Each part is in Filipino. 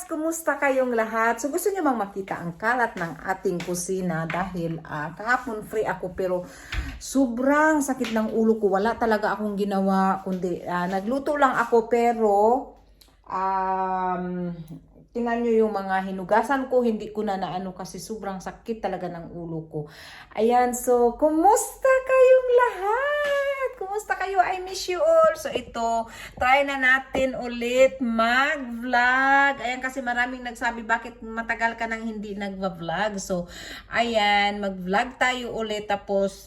Kumusta kayong lahat? So gusto niyo bang makita ang kalat ng ating kusina dahil kahapon free ako pero sobrang sakit ng ulo ko. Wala talaga akong ginawa kundi nagluto lang ako pero tingnan nyo yung mga hinugasan ko, hindi ko na naano kasi sobrang sakit talaga ng ulo ko. Ayan, so kumusta kayong lahat? Kumusta kayo? I miss you all. So ito, try na natin ulit mag-vlog. Ayan, kasi maraming nagsabi bakit matagal ka nang hindi nagva-vlog. So ayan, mag-vlog tayo ulit. Tapos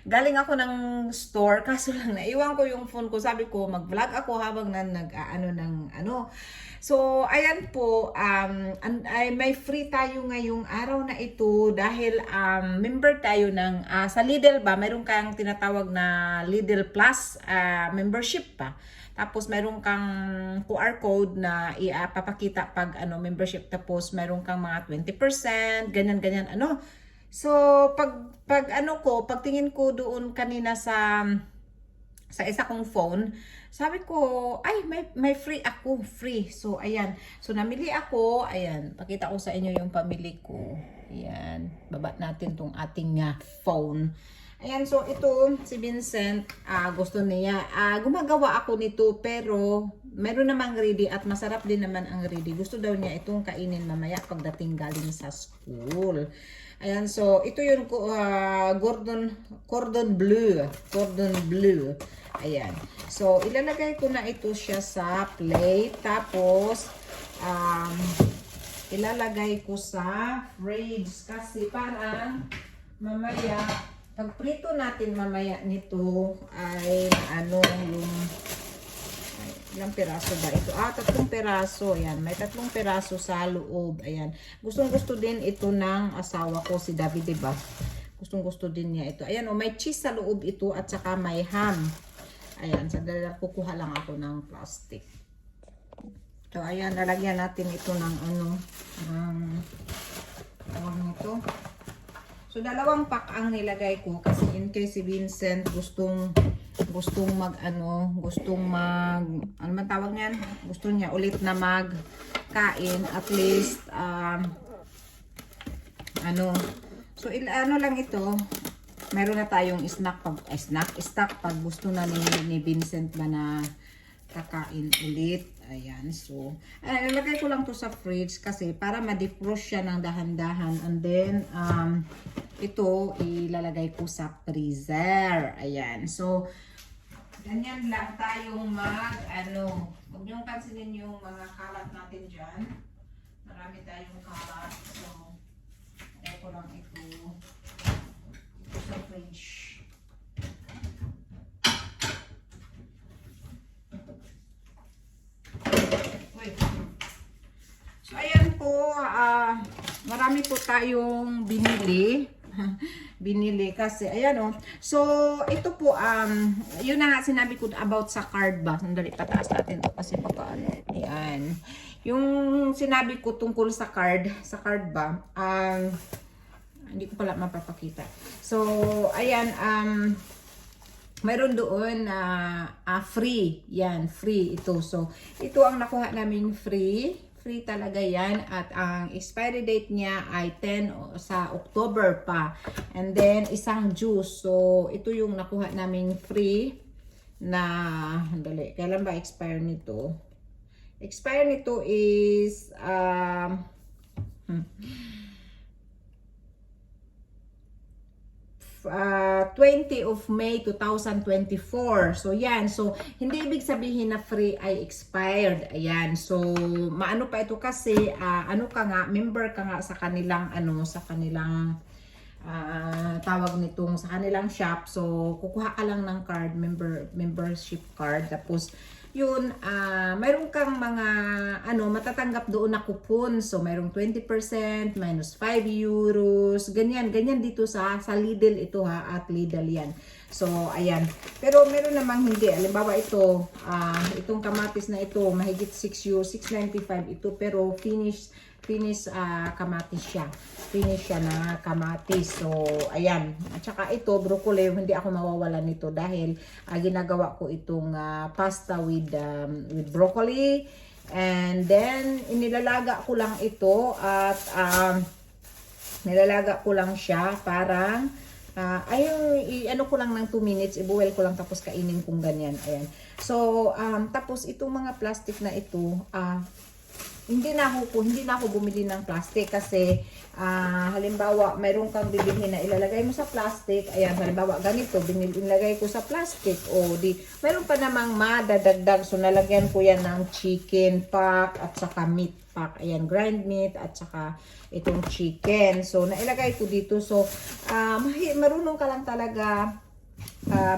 galing ako ng store kaso lang naiwan ko yung phone ko. Sabi ko mag-vlog ako habang nag-ano ng ano. So, ayan po, may free tayo ngayong araw na ito dahil member tayo ng, sa Lidl ba, mayroon kang tinatawag na Lidl Plus membership pa. Tapos mayroon kang QR code na ipapakita pag membership. Tapos mayroon kang mga 20%, ganyan-ganyan ano. So, pagtingin ko doon kanina sa isa kong phone, sabi ko, ay, may free ako, free. So, ayan. So, namili ako. Ayan, pakita ko sa inyo yung pamili ko. Ayan, baba natin tong ating phone. Ayan, so ito, si Vincent, gusto niya. Gumagawa ako nito, pero meron namang ready at masarap din naman ang ready. Gusto daw niya itong kainin mamaya pagdating galing sa school. Ayan, so ito yung cordon bleu. Cordon bleu. Ayan. So, ilalagay ko na ito siya sa plate. Tapos, ilalagay ko sa fridge. Kasi parang mamaya, pag prito natin mamaya nito ay ilang piraso ba ito? 3 piraso. Ayan, may 3 piraso sa loob. Ayan. Gustong-gusto din ito ng asawa ko, si David, diba? Gustong-gusto din niya ito. Ayan, may cheese sa loob ito at saka may ham. Ayan, sandali lang, kukuha lang ako ng plastic. So, ayan, lalagyan natin ito ng tawag nito. So, 2 pack ang nilagay ko kasi in case si Vincent gustong tawag niyan? Gusto niya ulit na magkain, at least, so, lang ito. Meron na tayong stock pag gusto na ni Vincent ba na kakain ulit. Ayan, so ilagay ko lang to sa fridge kasi para ma-defrost siya ng dahan-dahan, and then ito ilalagay ko sa freezer. Ayan, so ganyan lang tayong huwag niyong pansinin yung mga kalat natin dyan. Marami tayong kalat, so ilagay ko lang ito sa fridge. Wait. So, ayan po, marami po tayong binili. Binili kasi, ayan So, ito po, yun na nga sinabi ko about sa card ba. Sandali, pataas natin to kasi papaano. Ayan. Yung sinabi ko tungkol sa card ba, hindi ko pala mapapakita. So, ayan, mayroon doon na free. Yan, free ito. So, ito ang nakuha namin free. Free talaga yan. At ang expiry date niya ay 10 sa October pa. And then, isang juice. So, ito yung nakuha namin free na, handali, kailan ba expire nito? Expire nito is, 20 of May 2024. So, yan. So, hindi ibig sabihin na free ay expired. Ayan. So, maano pa ito kasi, member ka nga sa kanilang, tawag nitong sa kanilang shop. So, kukuha ka lang ng card, membership card. Tapos, yun, mayroon kang mga, matatanggap doon na coupon. So, mayroong 20%, minus 5 euros, ganyan dito sa Lidl ito at Lidl yan. So, ayan. Pero, meron namang hindi. Halimbawa ito, itong kamatis na ito, mahigit 6 euros, 6.95 ito, pero finish kamatis siya. Finish siya na kamatis. So, ayan. At saka ito, broccoli, hindi ako mawawalan nito dahil ginagawa ko itong pasta with broccoli, And then, inilalaga ko lang ito at nilalaga ko lang siya parang ano ko lang ng 2 minutes, i-boil ko lang tapos kainin kong ganyan. Ayan. So, tapos itong mga plastic na ito, hindi na ako bumili ng plastic kasi halimbawa mayroon kang bibilhin na ilalagay mo sa plastic. Ayan, halimbawa ganito, inilagay ko sa plastic o di mayroon pa namang madadagdag, so nalagyan ko yan ng chicken pack at saka meat pack. Ayan, grind meat at saka itong chicken. So nailagay ko dito. So marunong ka lang talaga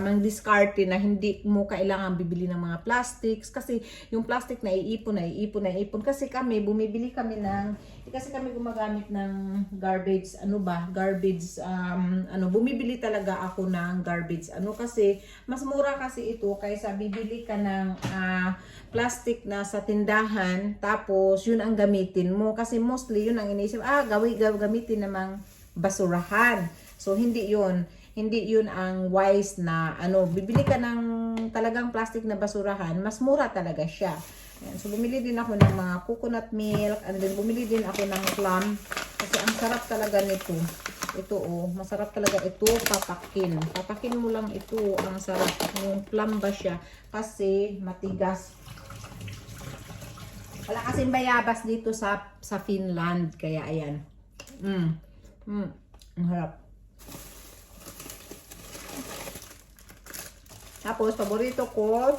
mang-discarte na hindi mo kailangan bibili ng mga plastics kasi yung plastic na iipon kasi bumibili kami ng kasi kami gumagamit ng garbage bumibili talaga ako ng garbage kasi mas mura kasi ito kaysa bibili ka ng plastic na sa tindahan tapos yun ang gamitin mo kasi mostly yun ang iniisip gamitin namang basurahan. So hindi yun ang wise na bibili ka ng talagang plastic na basurahan, mas mura talaga siya. Ayan, so bumili din ako ng mga coconut milk and then bumili din ako ng plum kasi ang sarap talaga nito. Ito masarap talaga ito papakin. Papakin mo lang ito, ang sarap. Yung plum ba siya kasi matigas. Wala kasing bayabas dito sa Finland kaya ayan. Ang harap. Tapos, paborito ko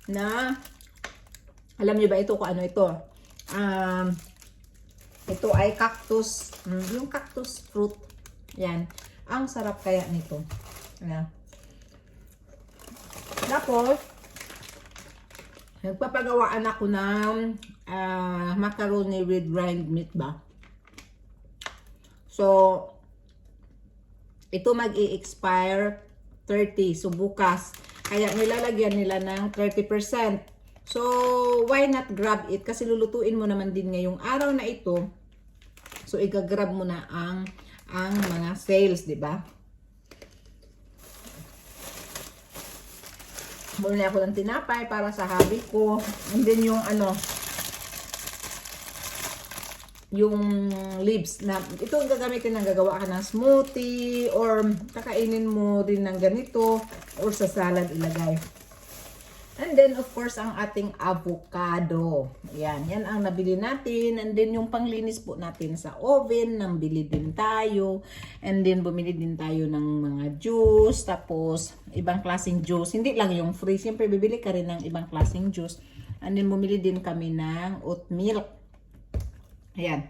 na, alam niyo ba ito kung ano ito? Ito ay cactus, yung cactus fruit. Yan. Ang sarap kaya nito. Ayan. Tapos, nagpapagawaan ako ng macaroni with grind meat ba? So, ito mag-i-expire 30. So, bukas. Kaya nilalagyan nila ng 30%. So, why not grab it? Kasi lulutuin mo naman din ngayong araw na ito. So, i-grab mo na ang mga sales, di ba? Muna ako ng tinapay para sa hobby ko. And then yung yung leaves na ito ang gagamitin ng gagawa ka ng smoothie or kakainin mo din ng ganito or sa salad ilagay. And then of course ang ating avocado. Yan ang nabili natin. And then yung panglinis po natin sa oven, nambili din tayo. And then bumili din tayo ng mga juice, tapos ibang klaseng juice. Hindi lang yung free, siyempre bibili ka rin ng ibang klaseng juice. And then bumili din kami ng oat milk. Ayan.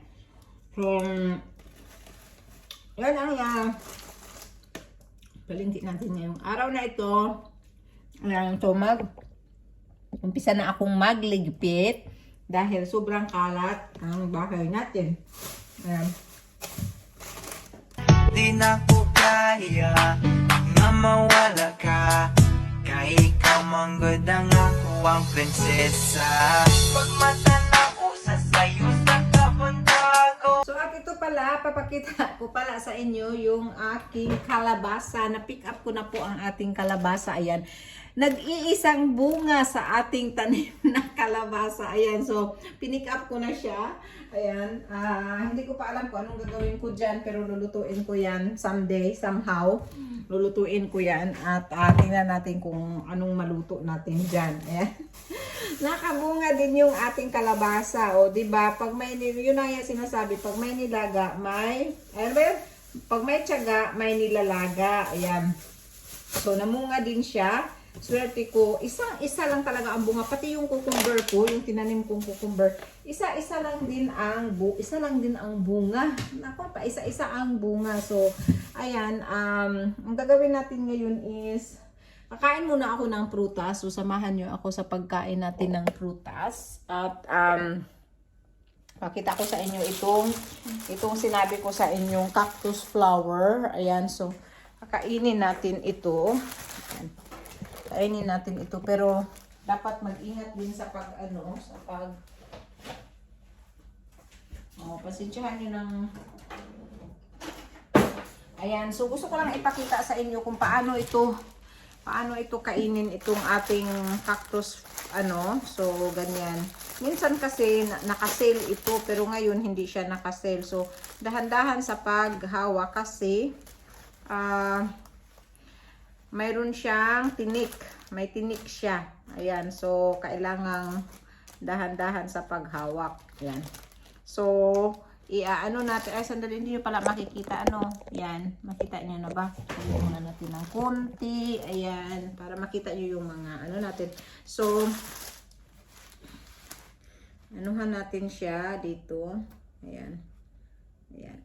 So, yan ang palingki natin ngayong araw na ito. Ayan, so umpisa na akong magligpit dahil sobrang kalat ang bahay natin. Ayan. Di na ko kaya na mawala ka, kaya ikaw manggod ang ako ang prinsesa. Pag mata na ko sa sayo sa kabuntago. So at ito pala, papakita ko pala sa inyo yung aking kalabasa. Na-pick up ko na po ang ating kalabasa. Ayan. Nag-iisang bunga sa ating tanim na kalabasa. Ayan. So, pinick up ko na siya. Ayan. Hindi ko pa alam kung anong gagawin ko dyan. Pero lulutuin ko yan someday, somehow. Lulutuin ko yan. At tingnan natin kung anong maluto natin dyan. Ayan. Nakabunga din yung ating kalabasa. O, diba? Pag may, yun ang sinasabi. Pag may nilaga, pag may tiyaga, may nilalaga. Ayan. So, namunga din siya. Swerte ko, isa lang talaga ang bunga. Pati yung cucumber ko, yung tinanim kong cucumber, isa lang din ang bunga. Nako pa, isa ang bunga. So, ayan, ang gagawin natin ngayon is, kakain muna ako ng prutas. So, samahan nyo ako sa pagkain natin ng prutas. At, pakita ko sa inyo itong sinabi ko sa inyong cactus flower. Ayan, so, kakainin natin ito. Ayan. Kainin natin ito, pero dapat mag-ingat din sa pasensyahan nyo ng ayan, so gusto ko lang ipakita sa inyo kung paano ito kainin itong ating cactus ano, so ganyan. Minsan kasi naka-sale ito, pero ngayon hindi siya naka-sale. So dahan-dahan sa paghawak kasi mayroon siyang tinik. May tinik siya. Ayan, so kailangang dahan-dahan sa paghawak. Ayan. So ano natin, ay sandali, hindi nyo pala makikita, ano, yan, makita nyo na ba? Ayan muna natin ng konti, ayan, para makita nyo yung mga, ano natin. So, anuhan natin siya dito, ayan, ayan.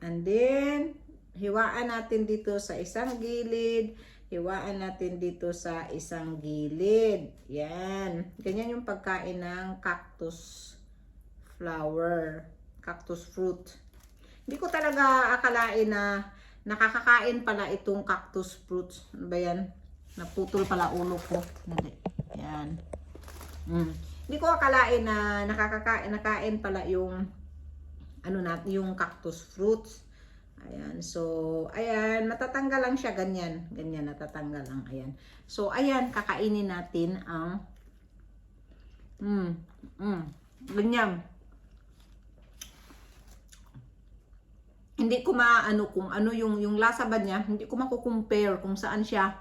And then, hiwaan natin dito sa isang gilid, hiwaan natin dito sa isang gilid, yan. Ganyan yung pagkain ng cactus flower, cactus fruit. Hindi ko talaga akalain na nakakakain pala itong cactus fruits. Ano ba yan? Naputol pala ulo ko. Hindi. Yan. Hindi ko akalain na nakain pala yung ano yung cactus fruits. Ayan. So, ayan, matatanggal lang siya ganyan. Ganyan natatanggal lang. Ayan. So, ayan, kakainin natin ang ganyan. Hindi ko maano kung ano yung lasa ba niya, hindi ko mako-compare kung saan siya.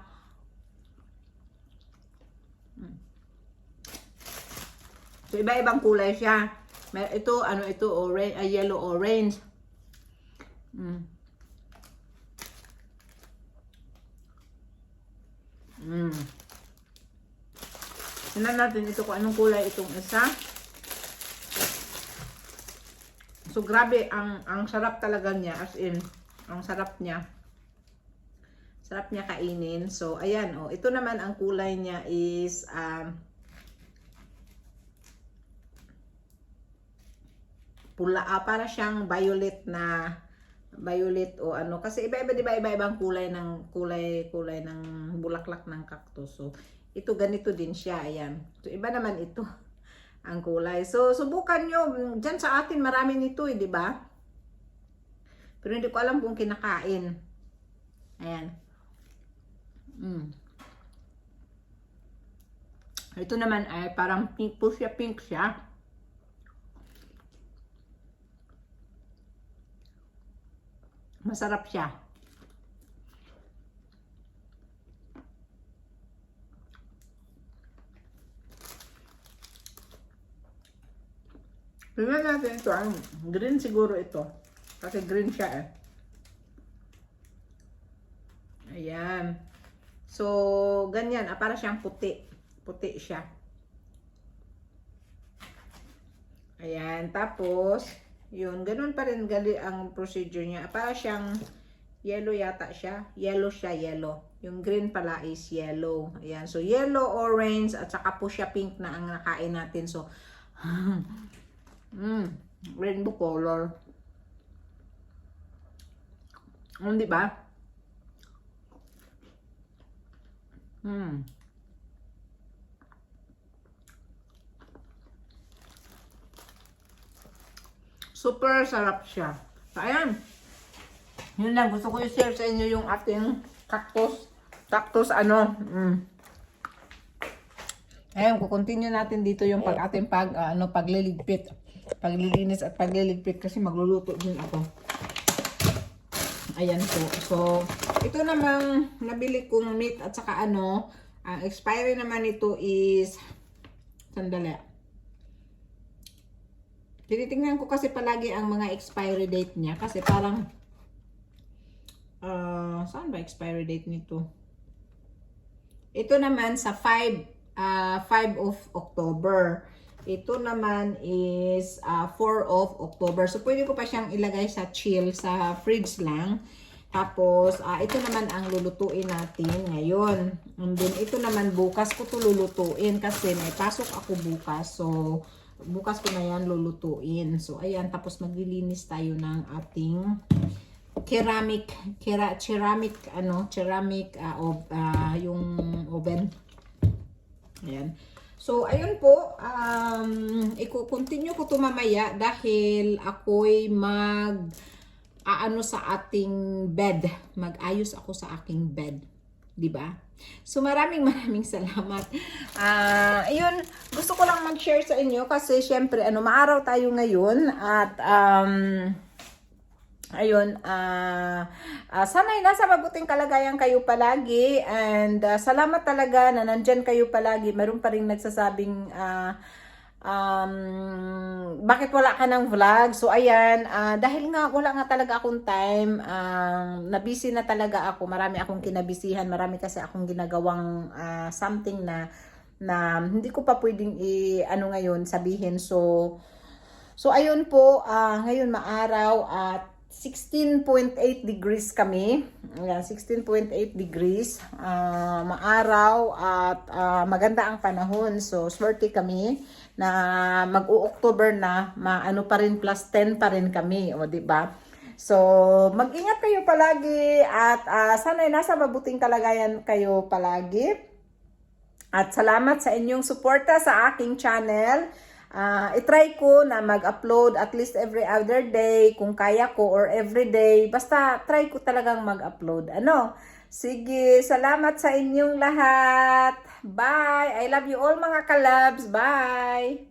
So iba-ibang kulay siya. Ito ano ito, orange, yellow orange. Tingnan natin ito kung anong kulay itong isa. So grabe ang sarap talaga niya, as in ang sarap niya. Sarap niya kainin. So ayan, oh, ito naman ang kulay niya is pula, para siyang violet o ano, kasi iba-ibang kulay ng bulaklak ng cactus. So ito ganito din siya, ayan. So iba naman ito ang kulay. So, subukan nyo. Diyan sa atin, marami nito di ba? Pero hindi ko alam kung kinakain. Ayan. Ito naman ay parang pink siya. Masarap siya. Tingnan natin ito. Ang green siguro ito. Kasi green siya eh. Ayan. So, ganyan. Para siyang puti. Puti siya. Ayan. Tapos, yun. Ganun pa rin gali ang procedure niya. Para siyang yellow yata siya. Yellow siya, yellow. Yung green pala is yellow. Ayan. So, yellow, orange, at saka po siya pink na ang nakain natin. So, rainbow color. Di ba? Super sarap siya. So, ayan. Yun lang. Gusto ko i-share sa inyo yung ating cactus ano. Ayan, kukontinue natin dito yung ating pagliligpit. Paglilinis at pagliligpit kasi magluluto din ako. Ayan po. So, ito namang nabili kong meat at saka ang expiry naman ito is, sandali. Tinitingnan ko kasi palagi ang mga expiry date niya kasi parang, saan ba expiry date nito? Ito naman sa 5 of October. Ito naman is 4 of October. So, pwede ko pa siyang ilagay sa chill, sa fridge lang. Tapos, ito naman ang lulutuin natin ngayon. And then, ito naman bukas ko to lulutuin kasi may pasok ako bukas. So, bukas ko na yan lulutuin. So, ayan. Tapos, maglilinis tayo ng ating ceramic yung oven. Ayan. So, ayun po, i-continue ko ito mamaya dahil ako'y sa ating bed. Mag-ayos ako sa aking bed. Diba? So maraming salamat. Ayun, gusto ko lang mag-share sa inyo kasi syempre maaraw tayo ngayon at ayun, sana'y nasa mabuting kalagayan kayo palagi and salamat talaga na nandyan kayo palagi. Meron pa rin nagsasabing bakit wala ka ng vlog? So ayan, dahil nga wala nga talaga akong time, nabisi na talaga ako, marami akong kinabisihan, marami kasi akong ginagawang something na hindi ko pa pwedeng ngayon sabihin. So ayun po, ngayon maaraw at 16.8 degrees kami. Ayan, 16.8 degrees. Maaraw at maganda ang panahon. So, swerte kami na mag-o-October na, maano pa rin, plus 10 pa rin kami. O, diba? So, mag-ingat kayo palagi at sana'y nasa mabuting kalagayan kayo palagi. At salamat sa inyong suporta sa aking channel. I-try ko na mag-upload at least every other day kung kaya ko or every day. Basta try ko talagang mag-upload. Sige, salamat sa inyong lahat. Bye! I love you all mga kalabs. Bye!